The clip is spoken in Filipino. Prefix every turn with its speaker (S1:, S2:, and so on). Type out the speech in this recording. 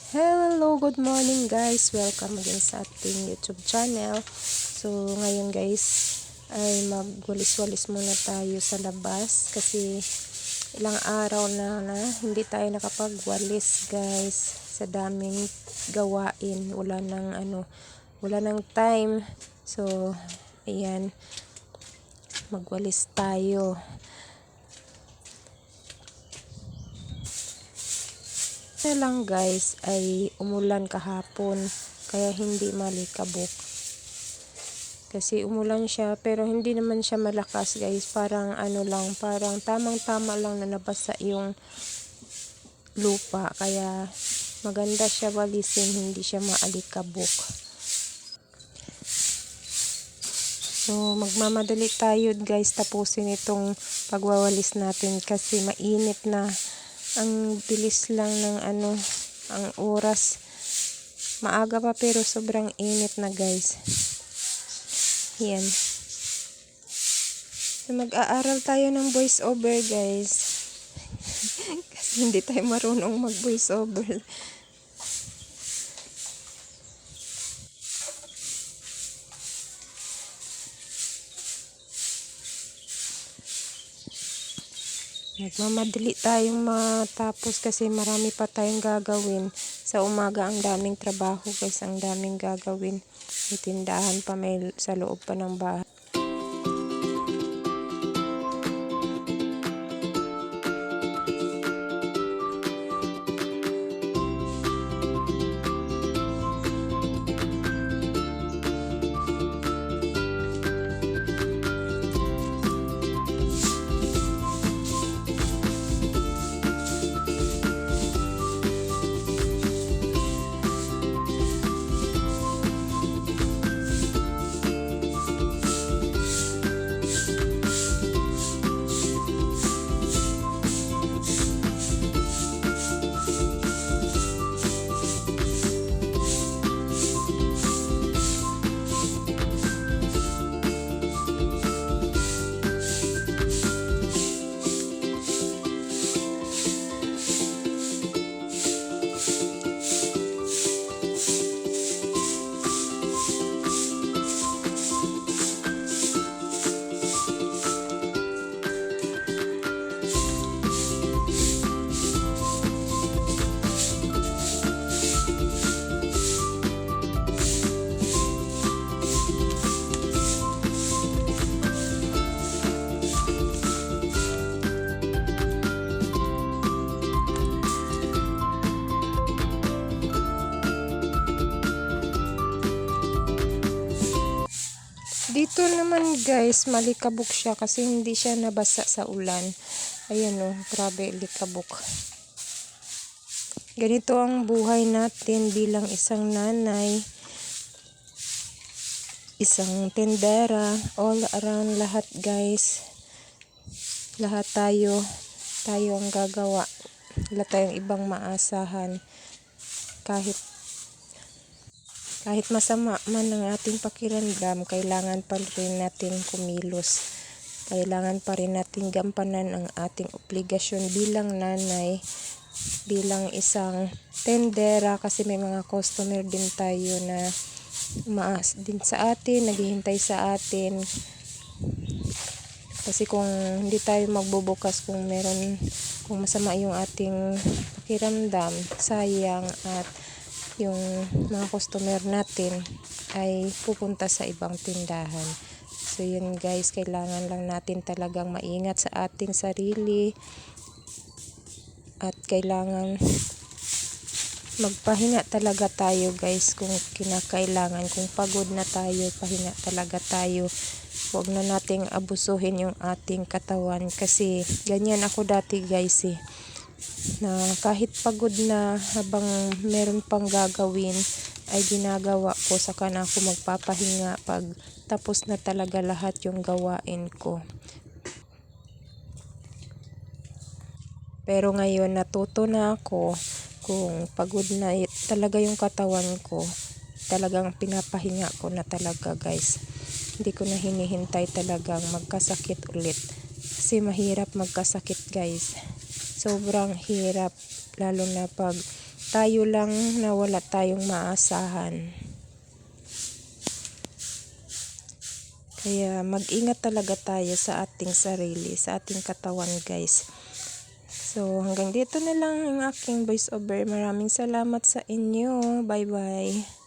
S1: Hello, good morning guys. Welcome again sa ating YouTube channel. So, ngayon guys ay magwalis-walis muna tayo sa labas kasi ilang araw na hindi tayo nakapagwalis guys sa daming gawain. Wala nang time. So, ayan, magwalis tayo. Lang guys ay umulan kahapon kaya hindi malikabok kasi umulan siya pero hindi naman siya malakas guys, parang parang tamang-tama lang na nabasa yung lupa kaya maganda siya walisin, hindi siya maalikabok. So magmamadali tayo guys tapusin itong pagwawalis natin kasi mainit na. Ang bilis lang ng ang oras. Maaga pa pero sobrang init na guys. Yan. So, mag-aaral tayo ng voice over guys. Kasi hindi tayo marunong mag voice over. Nagmamadali tayong matapos kasi marami pa tayong gagawin. Sa umaga ang daming trabaho guys, ang daming gagawin. May tindahan pa, may sa loob pa ng bahay. Dito naman guys, malikabok siya kasi hindi siya nabasa sa ulan. Ayan o, grabe likabok. Ganito ang buhay natin bilang isang nanay, isang tendera, all around lahat guys. Lahat tayo ang gagawa. Wala tayong ibang maasahan. Kahit masama man ang ating pakiramdam, kailangan pa rin natin kumilos. Kailangan pa rin natin gampanan ang ating obligasyon bilang nanay, bilang isang tendera kasi may mga customer din tayo na umaas din sa atin, naghihintay sa atin. Kasi kung hindi tayo magbubukas, kung masama yung ating pakiramdam, sayang at yung mga customer natin ay pupunta sa ibang tindahan. So yun guys, kailangan lang natin talagang maingat sa ating sarili at kailangan magpahinga talaga tayo guys kung kinakailangan. Kung pagod na tayo, pahinga talaga tayo. Huwag na nating abusuhin yung ating katawan kasi ganyan ako dati guys na kahit pagod na habang meron pang gagawin ay ginagawa ko, saka na ako magpapahinga pag tapos na talaga lahat yung gawain ko. Pero ngayon natuto na ako, kung pagod na talaga yung katawan ko, talagang pinapahinga ko na talaga guys. Hindi ko na hinihintay talagang magkasakit ulit kasi mahirap magkasakit guys. Sobrang hirap, lalo na pag tayo lang na wala tayong maasahan. Kaya mag-ingat talaga tayo sa ating sarili, sa ating katawan guys. So hanggang dito na lang ang aking voice over. Maraming salamat sa inyo. Bye bye.